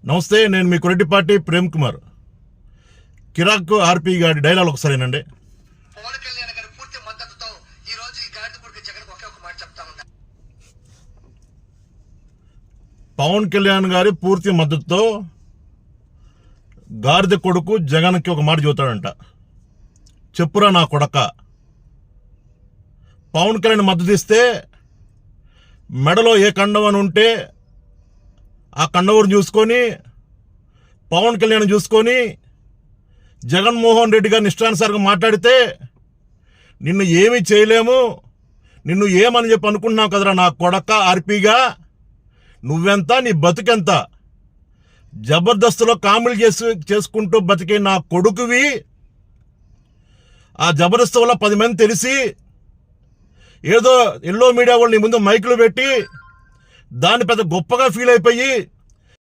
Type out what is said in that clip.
నమస్తే, నేను మీ కొరటిపాటి ప్రేమ్ కుమార్. కిరాక్ ఆర్పి గారి డైలాగ్ ఒకసారేనండి. పవన్ కళ్యాణ్ గారి పూర్తి మద్దతుతో ఈ రోజు ఈ గాడిద కొడుకు జగన్ ఒకే ఒక మాట చెప్తా ఉన్నా. పవన్ కళ్యాణ్ గారి పూర్తి మద్దతుతో గాడిద కొడుకు జగన్కి ఒక మాట చెబుతాడంట. చెప్పురా నా కొడక. పవన్ కళ్యాణ్ మద్దతు ఇస్తే మెడలో ఏ కండవని ఉంటే ఆ కండవని చూసుకొని పవన్ కళ్యాణ్ చూసుకొని జగన్మోహన్ రెడ్డి గారిని ఇష్టానుసారంగా మాట్లాడితే నిన్ను ఏమీ చేయలేము, నిన్ను ఏమని చెప్పి అనుకుంటున్నావు కదరా నా కొడక ఆర్పీగా. నువ్వెంత, నీ బతుకెంత? జబర్దస్త్లో కామెడీ చేసుకుంటూ బతికే నా కొడుకువి. ఆ జబర్దస్త్ వల్ల 10 మంది తెలిసి ఏదో ఎల్లో మీడియా వాళ్ళు నీ ముందు మైకులు పెట్టి దాన్ని పెద్ద గొప్పగా ఫీల్ అయిపోయి